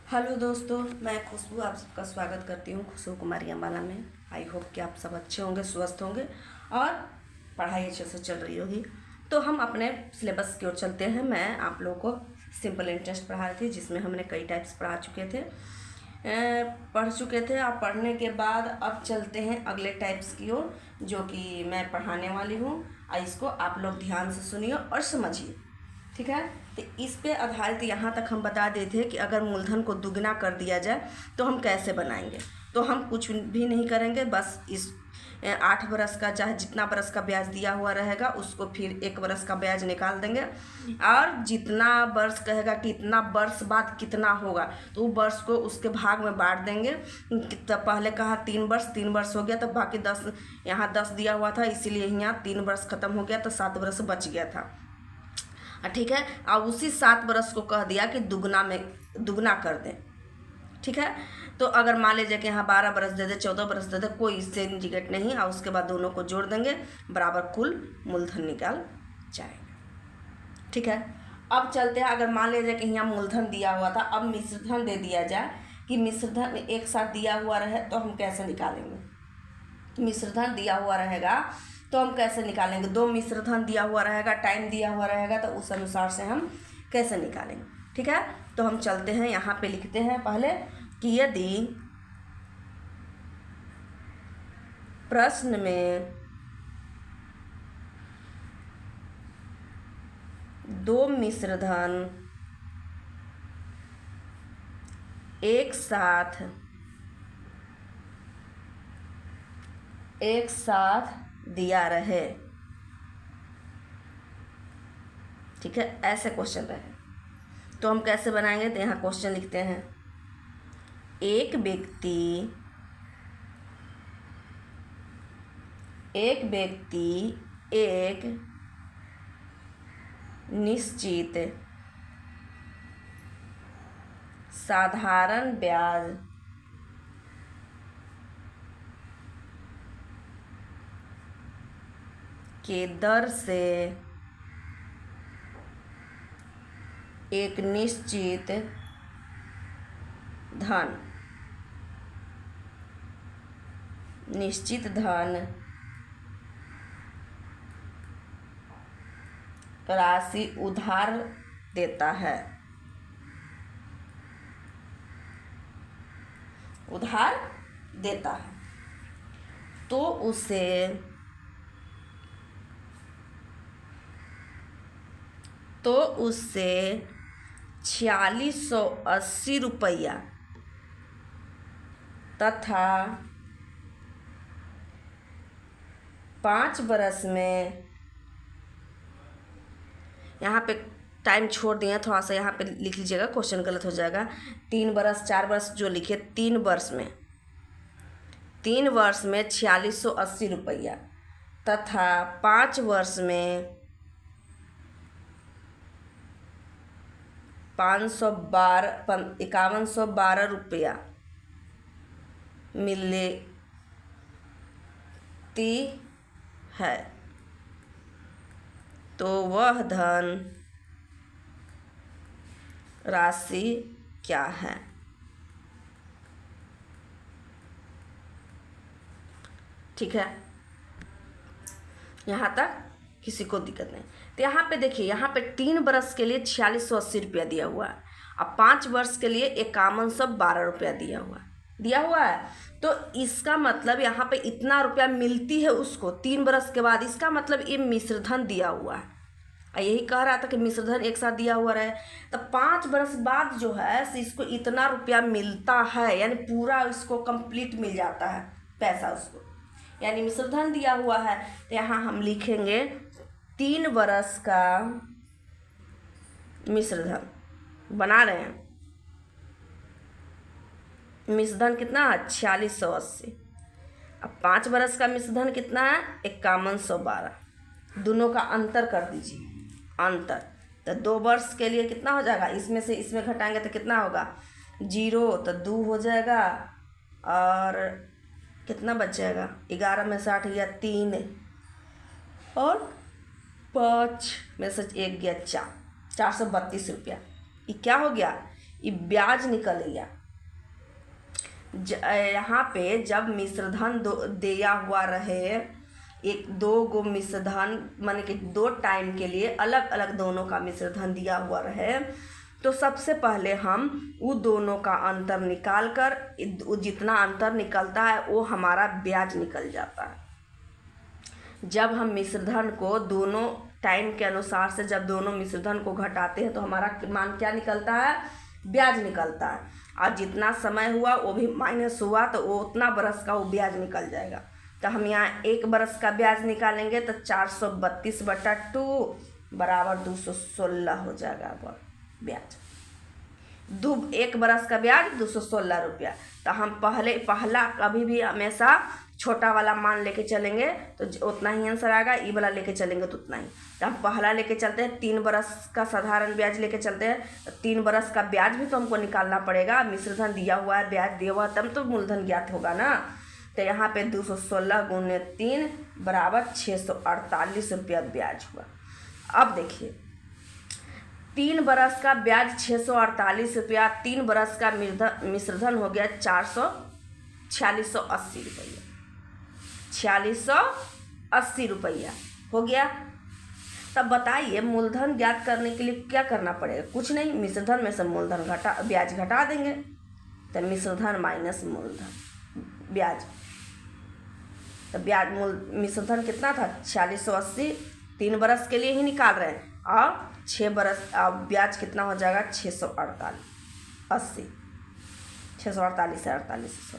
Hello दोस्तों, मैं खुशबू आप सबका स्वागत करती हूँ खुशबू कुमारी अम्बाला में। आई होप कि आप सब अच्छे होंगे, स्वस्थ होंगे और पढ़ाई अच्छे से चल रही होगी। तो हम अपने सिलेबस की ओर चलते हैं। मैं आप लोगों को सिंपल इंटरेस्ट पढ़ा रही थी, जिसमें हमने कई टाइप्स पढ़ चुके थे। और पढ़ने के बाद अब चलते हैं अगले टाइप्स की ओर, जो कि मैं पढ़ाने वाली हूँ। और इसको आप लोग ध्यान से सुनिए और समझिए, ठीक है। तो इस पे आधारित यहाँ तक हम बता देते थे कि अगर मूलधन को दुगना कर दिया जाए तो हम कैसे बनाएंगे। तो हम कुछ भी नहीं करेंगे, बस इस 8 बरस का चाहे जितना बरस का ब्याज दिया हुआ रहेगा उसको फिर 1 बरस का ब्याज निकाल देंगे। और जितना वर्ष कहेगा कि इतना वर्ष बाद कितना होगा तो वो वर्ष को उसके भाग में बांट देंगे। तो पहले कहा 3 वर्ष हो गया, तो बाकी 10 यहाँ 10 दिया हुआ था, इसीलिए यहाँ 3 वर्ष खत्म हो गया, तो 7 वर्ष बच गया था। ठीक है। और उसी 7 बरस को कह दिया कि दुगना कर दें, ठीक है। तो अगर मान लीजिए कि यहाँ 12 बरस दे दे, 14 बरस दे दे, कोई इससे इंडिकेट नहीं। और उसके बाद दोनों को जोड़ देंगे, बराबर कुल मूलधन निकाल जाएगा, ठीक है। अब चलते हैं, अगर मान लीजिए कि यहाँ मूलधन दिया हुआ था, अब मिश्रधन दे दिया जाए कि मिश्रधन एक साथ दिया हुआ रहे तो हम कैसे निकालेंगे। मिश्रधन दिया हुआ रहेगा तो हम कैसे निकालेंगे। 2 मिश्रधन दिया हुआ रहेगा, टाइम दिया हुआ रहेगा, तो उस अनुसार से हम कैसे निकालेंगे, ठीक है। तो हम चलते हैं, यहाँ पे लिखते हैं पहले कि यदि प्रश्न में 2 मिश्रधन एक साथ दिया रहे, ठीक है, ऐसे क्वेश्चन रहे तो हम कैसे बनाएंगे। तो यहाँ क्वेश्चन लिखते हैं, एक व्यक्ति एक निश्चित साधारण ब्याज के दर से एक निश्चित धन राशि उधार देता है, तो उसे ₹4680 तथा 5 बरस में, यहाँ पे टाइम छोड़ दिए थोड़ा सा, यहाँ पे लिख लीजिएगा, क्वेश्चन गलत हो जाएगा। 3 बरस 4 बरस जो लिखे, 3 वर्ष में 4680 तथा 5 वर्ष में 5112 रुपया मिलती है, तो वह धन राशि क्या है। ठीक है, यहाँ तक किसी को दिक्कत नहीं। तो यहाँ पे देखिए, यहाँ पे 3 बरस के लिए 4680 रुपया दिया हुआ है, अब 5 वर्ष के लिए 5112 रुपया दिया हुआ है। तो इसका मतलब यहाँ पे इतना रुपया मिलती है उसको 3 बरस के बाद, इसका मतलब ये मिश्रधन दिया हुआ है। यही कह रहा था कि मिश्रधन एक साथ दिया हुआ रहे, तो 5 बरस बाद जो है इसको इतना रुपया मिलता है, यानी पूरा इसको कंप्लीट मिल जाता है पैसा उसको, यानी मिश्रधन दिया हुआ है। तो यहाँ हम लिखेंगे 3 बरस का मिश्रधन बना रहे हैं। मिश्रधन कितना है, 4680। अब 5 बरस का मिश्रधन कितना है, 5112। दोनों का अंतर कर दीजिए, अंतर। तो 2 वर्ष के लिए कितना हो जाएगा, इसमें से इसमें घटाएंगे तो कितना होगा, 0, तो 2 हो जाएगा, और कितना बच जाएगा, 11 में 60 गया 3, और 5 में से 1 गया 4, 432 रुपया। ये क्या हो गया, ये ब्याज निकल गया। यहाँ पे जब मिश्रधन दिया हुआ रहे, एक दो गो मिश्रधन माने कि 2 टाइम के लिए अलग अलग दोनों का मिश्रधन दिया हुआ रहे, तो सबसे पहले हम वो दोनों का अंतर निकाल कर जितना अंतर निकलता है वो हमारा ब्याज निकल जाता है। जब हम मिश्रधन को दोनों टाइम के अनुसार से जब दोनों मिश्रधन को घटाते हैं तो हमारा मान क्या निकलता है? ब्याज निकलता है। और जितना समय हुआ वो भी माइनस हुआ तो वो उतना बरस का वो ब्याज निकल जाएगा। तो हम यहाँ 1 बरस का ब्याज निकालेंगे तो 432/2 बराबर 216 हो जाएगा ब्याज। 1 बरस का ब्याज 216 रुपया। तो हम पहला कभी भी हमेशा छोटा वाला मान लेके चलेंगे तो उतना ही आंसर आएगा, ई वाला लेके चलेंगे तो उतना ही। तो हम पहला लेके चलते हैं, 3 बरस का साधारण ब्याज लेके चलते हैं। तो 3 बरस का ब्याज भी तो हमको निकालना पड़ेगा। मिश्रधन दिया हुआ है, ब्याज दिया हुआ है, तब तो मूलधन ज्ञात होगा ना। तो यहाँ पे 216 गुने 3 बराबर 648 रुपया ब्याज हुआ। अब देखिए 3 बरस का ब्याज 648 रुपया, 3 बरस का मिश्रधन हो गया 4680 रुपया, 4680 रुपया हो गया। तब बताइए मूलधन ज्ञात करने के लिए क्या करना पड़ेगा? कुछ नहीं, मिश्रधन में से मूलधन ब्याज घटा देंगे। तो मिश्रधन माइनस मूलधन ब्याज, तो मिश्रधन कितना था? 4680, 3 बरस के लिए ही निकाल रहे हैं। और 6 बरस ब्याज कितना हो जाएगा? 648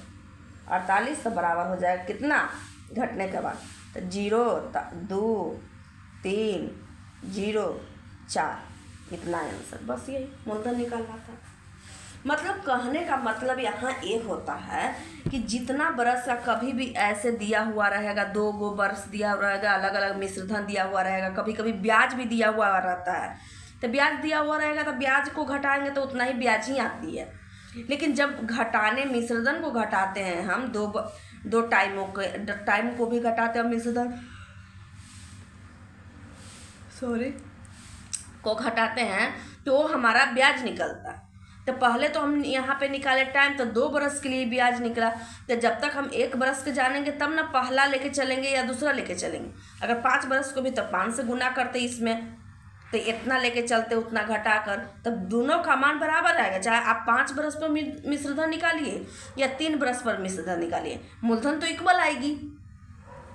48 तो बराबर हो जाएगा कितना घटने के बाद? तो 0 2 3 0 4 इतना आंसर। बस यही मूलधन निकालना था। मतलब कहने का मतलब यहाँ एक होता है कि जितना बरस का कभी भी ऐसे दिया हुआ रहेगा, 2 गो बरस दिया हुआ रहेगा, अलग अलग मिश्रधन दिया हुआ रहेगा, कभी कभी ब्याज भी दिया हुआ रहता है। तो ब्याज दिया हुआ रहेगा तो ब्याज को घटाएंगे तो उतना ही ब्याज ही आती है। लेकिन जब मिश्रधन को घटाते हैं हम, दो टाइम को भी घटाते हैं मिश्रधन को घटाते हैं तो हमारा ब्याज निकलता है। तो पहले तो हम यहाँ पे निकाले टाइम, तो 2 बरस के लिए ब्याज निकला। तो जब तक हम 1 बरस के जानेंगे तब ना पहला लेके चलेंगे या दूसरा लेके चलेंगे। अगर 5 बरस को भी तो 5 से गुना करते इसमें, तो इतना लेके चलते उतना घटा कर, तब दोनों का मान बराबर आएगा। चाहे आप 5 बरस पर मिश्रधन निकालिए या 3 बरस पर मिश्रधन निकालिए, मूलधन तो इक्वल आएगी।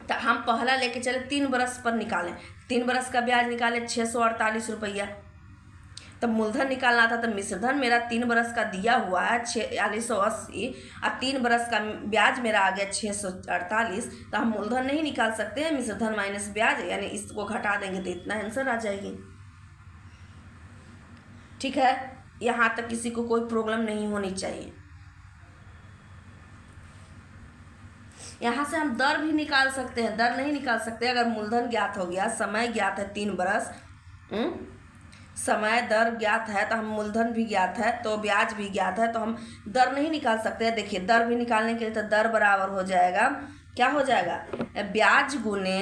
तो हम पहला लेके चले 3 बरस पर निकालें, 3 बरस का ब्याज निकाले 648 रुपया। तब मूलधन निकालना था, तो मिश्रधन मेरा 3 बरस का दिया हुआ है 4680 और 3 बरस का ब्याज मेरा आ गया 648। तो हम मूलधन नहीं निकाल सकते हैं, मिश्रधन माइनस ब्याज, यानी इसको घटा देंगे तो इतना आंसर आ जाएगी। ठीक है, यहाँ तक किसी को कोई प्रॉब्लम नहीं होनी चाहिए। यहाँ से हम दर भी निकाल सकते हैं, दर नहीं निकाल सकते अगर मूलधन ज्ञात हो गया, समय ज्ञात है 3 बरस, समय दर ज्ञात है तो हम मूलधन भी ज्ञात है तो ब्याज भी ज्ञात है, तो हम दर नहीं निकाल सकते हैं। देखिए दर भी निकालने के लिए तो दर बराबर हो जाएगा, क्या हो जाएगा? ब्याज गुने,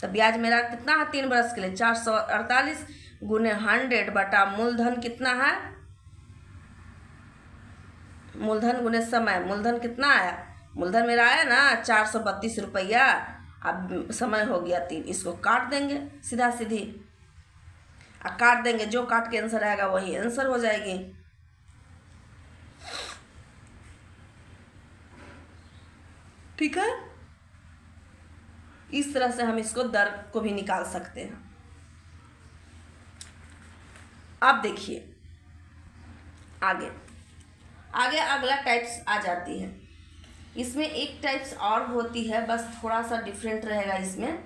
तो ब्याज मेरा कितना है 3 बरस के लिए 448 गुने 100 बटा मूलधन कितना है? मूलधन गुने समय, मूलधन कितना आया? मूलधन मेरा आया ना 432 रुपया। अब समय हो गया 3, इसको काट देंगे सीधा सीधी, काट देंगे, जो काट के आंसर आएगा वही आंसर हो जाएगी। ठीक है, इस तरह से हम इसको दर को भी निकाल सकते हैं। अब देखिए आगे अगला टाइप्स आ जाती है। इसमें एक टाइप्स और होती है, बस थोड़ा सा डिफरेंट रहेगा इसमें,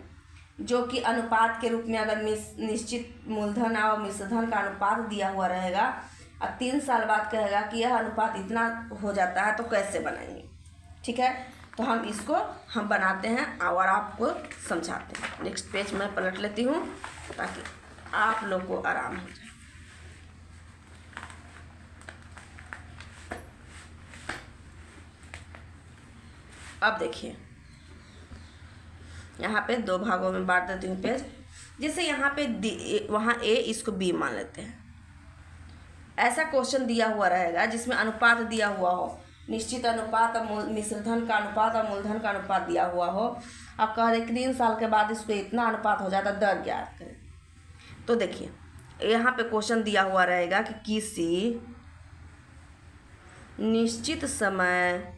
जो कि अनुपात के रूप में अगर निश्चित मूलधन और मिश्रधन का अनुपात दिया हुआ रहेगा और 3 साल बाद कहेगा कि यह अनुपात इतना हो जाता है तो कैसे बनाएंगे। ठीक है, तो हम इसको बनाते हैं और आपको समझाते हैं। नेक्स्ट पेज मैं पलट लेती हूँ ताकि आप लोग को आराम हो जाए। अब देखिए यहाँ पे 2 भागों में बांट देती हूँ पेज। जैसे यहाँ पे वहाँ ए, इसको बी मान लेते हैं। ऐसा क्वेश्चन दिया हुआ रहेगा जिसमें अनुपात दिया हुआ हो, निश्चित अनुपात और मिश्रधन का अनुपात और मूलधन का अनुपात दिया हुआ हो, अब कह रहे 3 साल के बाद इसको इतना अनुपात हो जाता, दर ज्ञात करें। तो देखिए यहाँ पे क्वेश्चन दिया हुआ रहेगा कि किसी निश्चित समय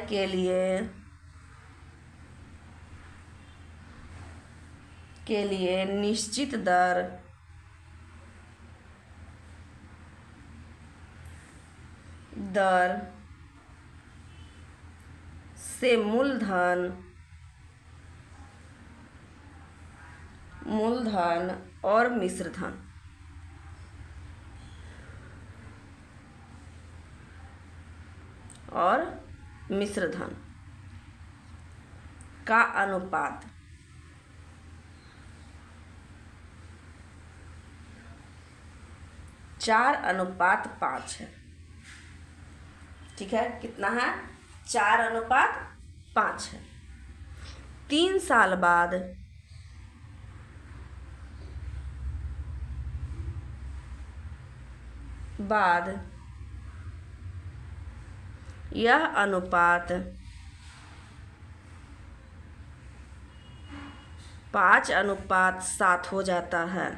के लिए निश्चित दर से मूलधन और मिश्रधन का अनुपात 4:5 है। ठीक है, कितना है? 4:5 है। 3 साल बाद यह अनुपात 5:7 हो जाता है।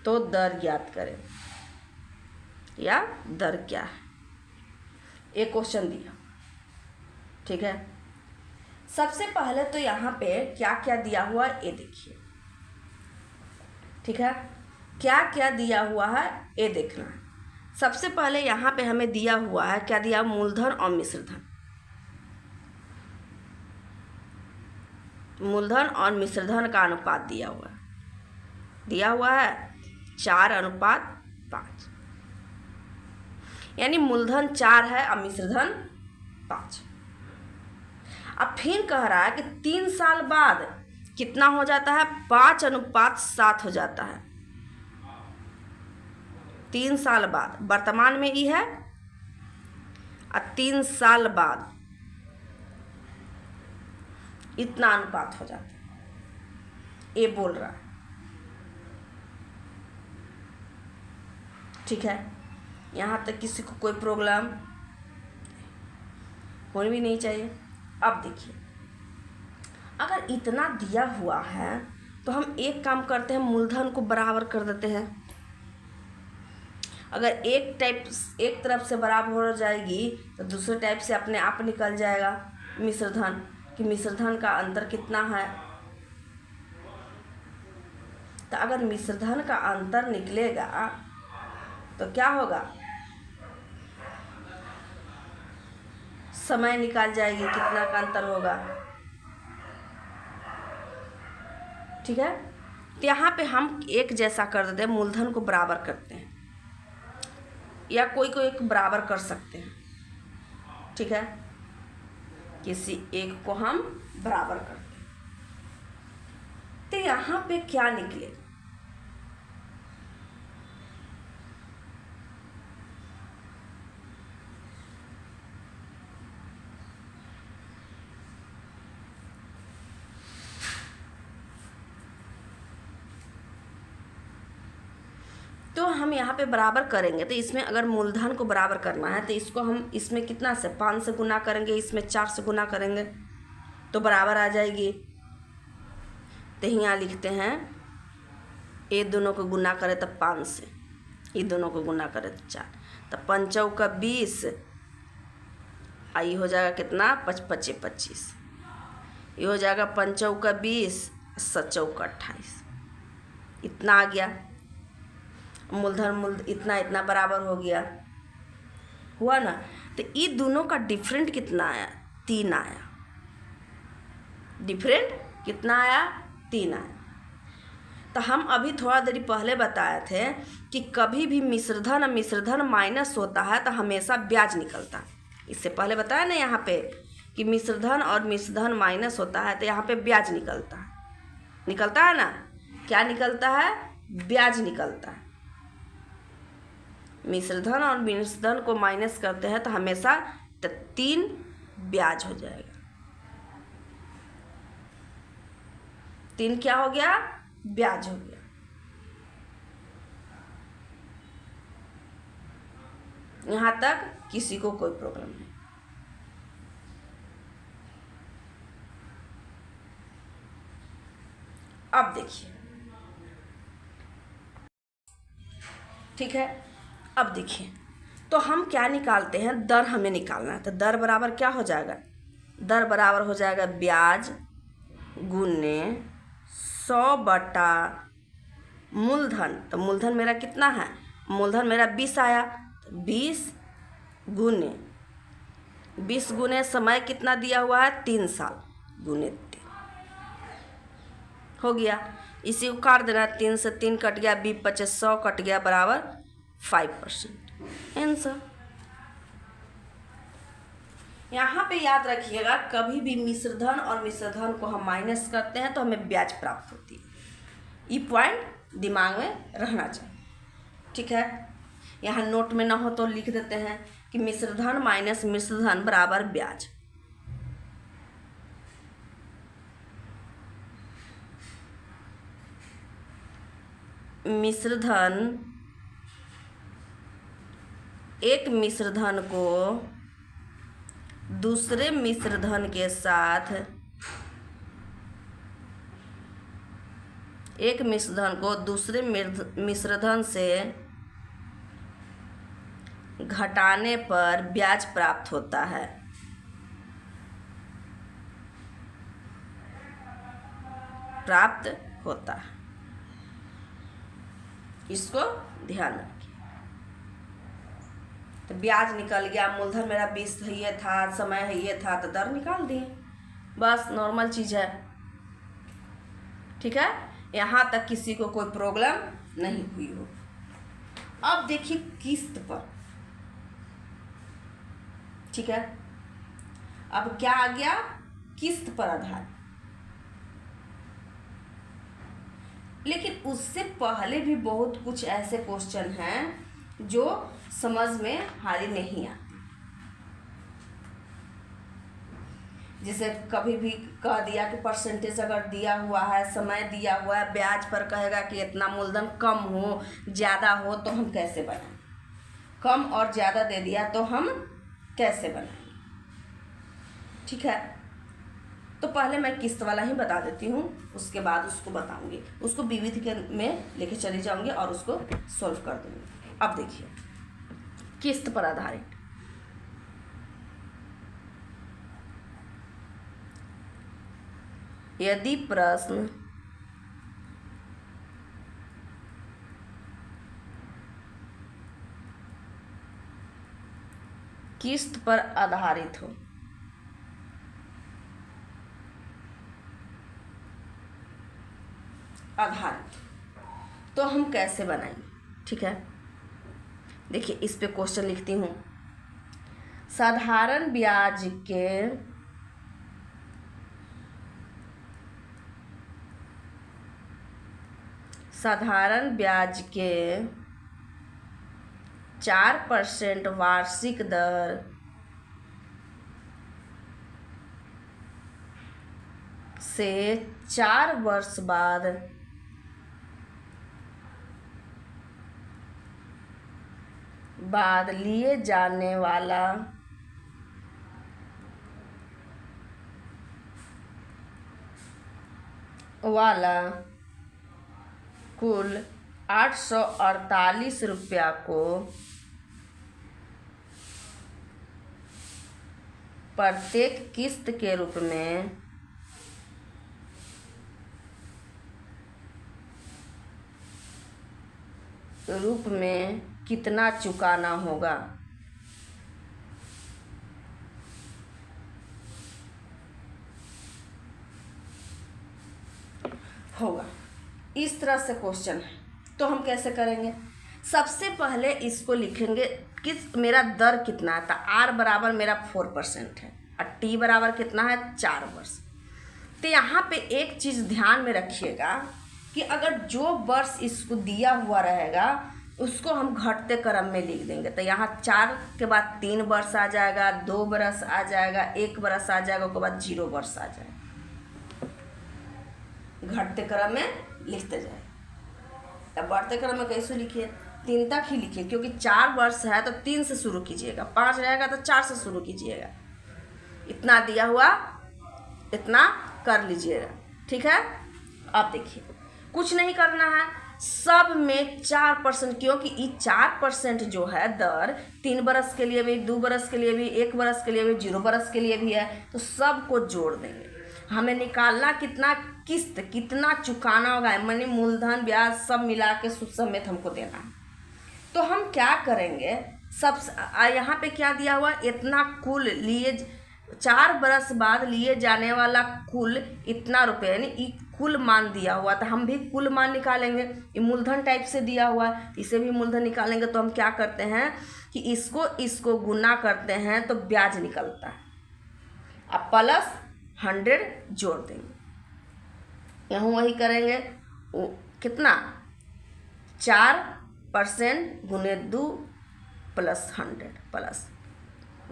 तो दर ज्ञात करें, या दर क्या है, एक क्वेश्चन दिया। ठीक है, सबसे पहले तो यहाँ पे क्या क्या दिया हुआ है ये देखिए। ठीक है, क्या क्या दिया हुआ है ये देखना है। सबसे पहले यहाँ पे हमें दिया हुआ है, क्या दिया? मूलधन और मिश्रधन। मूलधन और मिश्रधन का अनुपात दिया हुआ है 4:5, यानी मूलधन 4 है और मिश्रधन 5। अब फिर कह रहा है कि 3 साल बाद कितना हो जाता है? 5:7 हो जाता है। 3 साल बाद, वर्तमान में ये है, और 3 साल बाद इतना अनुपात हो जाता है, ये बोल रहा है। ठीक है, यहाँ तक किसी को कोई प्रॉब्लम होनी भी नहीं चाहिए। अब देखिए, अगर इतना दिया हुआ है तो हम एक काम करते हैं, मूलधन को बराबर कर देते हैं। अगर एक तरफ से बराबर हो जाएगी तो दूसरे टाइप से अपने आप निकल जाएगा मिश्रधन, कि मिश्रधन का अंतर कितना है। तो अगर मिश्रधन का अंतर निकलेगा तो क्या होगा? समय निकाल जाएगी कितना का अंतर होगा। ठीक है, तो यहाँ पे हम एक जैसा कर देते हैं, मूलधन को बराबर करते हैं, या कोई को एक बराबर कर सकते हैं। ठीक है, किसी एक को हम बराबर करते हैं, तो यहाँ पे क्या निकले? तो हम यहाँ पे बराबर करेंगे, तो इसमें अगर मूलधन को बराबर करना है तो इसको हम इसमें कितना से 5 से गुना करेंगे, इसमें 4 से गुना करेंगे तो बराबर आ जाएगी। तो यहाँ लिखते हैं, ये दोनों को गुना करें तो 5 से, ये दोनों को गुना करें तो 4, तो 5 चौका 20, ये हो जाएगा कितना? 5 5 25, ये हो जाएगा 5 चौका 20, 7 चौका 28, इतना आ गया। मूलधन इतना बराबर हो गया, हुआ ना। तो ये दोनों का डिफरेंट कितना आया? 3 आया। डिफरेंट कितना आया? 3 आया। तो हम अभी थोड़ा देर पहले बताए थे कि कभी भी मिश्रधन माइनस होता है तो हमेशा ब्याज निकलता है। इससे पहले बताया ना यहाँ पे कि मिश्रधन और मिश्रधन माइनस होता है तो यहाँ पे ब्याज निकलता है ना। क्या निकलता है? ब्याज निकलता है। मिश्रधन और मिश्रधन को माइनस करते हैं तो हमेशा 3 ब्याज हो जाएगा। 3 क्या हो गया? ब्याज हो गया। यहाँ तक किसी को कोई प्रॉब्लम नहीं। अब देखिए, ठीक है, अब देखिए तो हम क्या निकालते हैं, दर हमें निकालना है। तो दर बराबर क्या हो जाएगा? दर बराबर हो जाएगा ब्याज गुने 100 बटा मूलधन। तो मूलधन मेरा कितना है? मूलधन मेरा 20 आया। तो 20 गुने समय कितना दिया हुआ है? 3 साल गुने 3 हो गया। इसी को काट देना, 3 से 3 कट गया, 20 × 25 100 कट गया बराबर 5%। आंसर। यहाँ पे याद रखिएगा, कभी भी मिश्रधन और मिश्रधन को हम माइनस करते हैं तो हमें ब्याज प्राप्त होती है। ये पॉइंट दिमाग में रहना चाहिए, ठीक है। यहाँ नोट में ना हो तो लिख देते हैं कि मिश्रधन माइनस मिश्रधन बराबर ब्याज। मिश्रधन, एक मिश्रधन को दूसरे मिश्रधन के साथ, एक मिश्रधन को दूसरे मिश्रधन से घटाने पर ब्याज प्राप्त होता है। प्राप्त होता है, इसको ध्यान रखिए। तो ब्याज निकल गया, मूलधन मेरा 20 है ये था, समय है ये था, तो दर निकाल दिए, बस नॉर्मल चीज़ है, ठीक है। यहाँ तक किसी को कोई प्रॉब्लम नहीं हुई हो। अब देखिए किस्त पर, ठीक है। अब क्या आ गया? किस्त पर आधार। लेकिन उससे पहले भी बहुत कुछ ऐसे क्वेश्चन हैं जो समझ में हारी नहीं आती। जैसे कभी भी कह दिया कि परसेंटेज अगर दिया हुआ है, समय दिया हुआ है, ब्याज पर कहेगा कि इतना मूलधन कम हो ज़्यादा हो, तो हम कैसे बनाएं? कम और ज़्यादा दे दिया तो हम कैसे बनाएंगे, ठीक है। तो पहले मैं किस्त वाला ही बता देती हूँ, उसके बाद उसको बताऊंगी, उसको विविध के में लेके चली जाऊंगी और उसको सॉल्व कर दूंगी। अब देखिए किस्त पर आधारित, यदि प्रश्न किस्त पर आधारित हो, आधारित, तो हम कैसे बनाएंगे, ठीक है। देखिए इस पे क्वेश्चन लिखती हूँ। साधारण ब्याज के 4% वार्षिक दर से 4 वर्ष बाद लिए जाने वाला कुल 848 रुपया को प्रत्येक किस्त के रूप में कितना चुकाना होगा। इस तरह से क्वेश्चन है, तो हम कैसे करेंगे? सबसे पहले इसको लिखेंगे कि मेरा दर कितना है। तो आर बराबर मेरा 4% है और टी बराबर कितना है? 4 वर्ष। तो यहाँ पे एक चीज़ ध्यान में रखिएगा कि अगर जो वर्ष इसको दिया हुआ रहेगा उसको हम घटते क्रम में लिख देंगे। तो यहाँ 4 के बाद 3 वर्ष आ जाएगा, 2 वर्ष आ जाएगा, 1 वर्ष आ जाएगा, उसके बाद 0 वर्ष आ जाएगा। घटते क्रम में लिखते जाए। अब बढ़ते क्रम में कैसे लिखिए? 3 तक ही लिखिए, क्योंकि 4 वर्ष है तो 3 से शुरू कीजिएगा, 5 रहेगा तो 4 से शुरू कीजिएगा। इतना दिया हुआ इतना कर लीजिएगा, ठीक है। अब देखिए कुछ नहीं करना है, सब में 4%, क्योंकि ये 4% जो है दर 3 बरस के लिए भी, 2 बरस के लिए भी, 1 बरस के लिए भी, 0 बरस के लिए भी है, तो सबको जोड़ देंगे। हमें निकालना कितना किस्त कितना चुकाना होगा, माने मूलधन ब्याज सब मिला के सूद समेत हमको देना है। तो हम क्या करेंगे, सब यहाँ पे क्या दिया हुआ, इतना कुल लिए 4 बरस बाद लिए जाने वाला कुल इतना रुपये, यानी कुल मान दिया हुआ, तो हम भी कुल मान निकालेंगे। ये मूलधन टाइप से दिया हुआ है, इसे भी मूलधन निकालेंगे। तो हम क्या करते हैं कि इसको गुना करते हैं तो ब्याज निकलता है, अब प्लस 100 जोड़ देंगे। यहाँ वही करेंगे, कितना 4% गुने 2 प्लस 100 प्लस,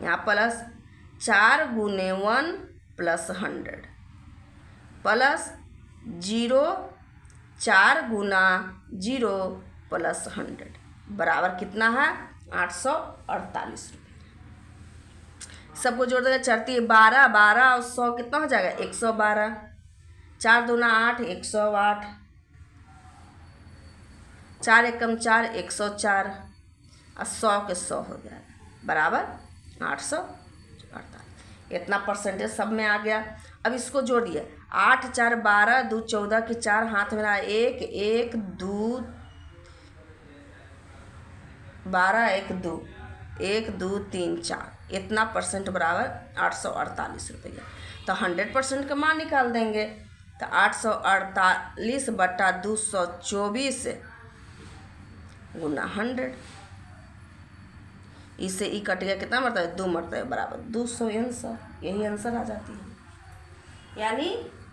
यहाँ प्लस 4 गुने 1 प्लस 100 प्लस 0 4 गुना 0 प्लस 100 बराबर कितना है 848 रुपये। सबको जोड़ देगा, चढ़ती 12 12 और 100 कितना हो जाएगा 112, 4 दूना 8 108, 4 एकम 4 104 और 100 के 100 हो जाएगा बराबर 848। इतना परसेंटेज सब में आ गया। अब इसको जोड़िए, 8 4 12 2 14 की 4 हाथ में रहा 1 1 2 12 1 2 1 2 3 4, इतना परसेंट बराबर 848 रुपये। तो 100% का मान निकाल देंगे, तो 848 बटा 224 गुना 100, इससे ई कट गया, कितना मरतबा 2 मरतबा बराबर 200 आंसर, यही आंसर आ जाती है। यानी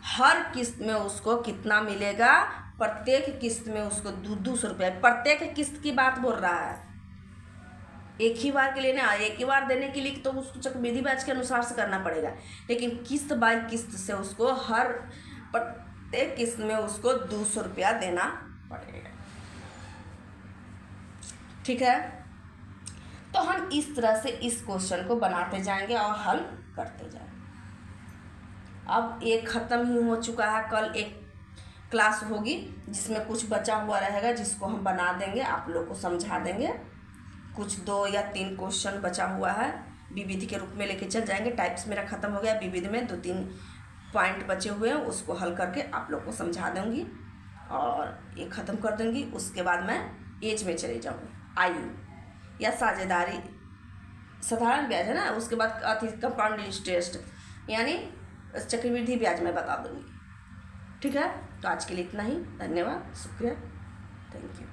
हर किस्त में उसको कितना मिलेगा, प्रत्येक किस्त में उसको 200 रुपये। प्रत्येक किस्त की बात बोल रहा है, एक ही बार के लिए ना, एक ही बार देने के लिए तो उसको चक्रवृद्धि ब्याज के अनुसार से करना पड़ेगा, लेकिन किस्त बाय किस्त से उसको हर प्रत्येक किस्त में उसको 200 रुपया देना पड़ेगा, ठीक है। तो हम इस तरह से इस क्वेश्चन को बनाते जाएंगे और हल करते जाएंगे। अब एक ख़त्म ही हो चुका है, कल एक क्लास होगी जिसमें कुछ बचा हुआ रहेगा, जिसको हम बना देंगे, आप लोग को समझा देंगे। कुछ 2 या 3 क्वेश्चन बचा हुआ है, विविध के रूप में लेके चल जाएंगे। टाइप्स मेरा ख़त्म हो गया, विविध में 2-3 पॉइंट बचे हुए हैं, उसको हल करके आप लोग को समझा दूँगी और ये ख़त्म कर दूँगी। उसके बाद मैं एज में चले जाऊँगी, आयु या साझेदारी, साधारण ब्याज है ना, उसके बाद अति कंपाउंड इंटरेस्ट यानी चक्रवृद्धि ब्याज मैं बता दूँगी, ठीक है। तो आज के लिए इतना ही, धन्यवाद, शुक्रिया, थैंक यू।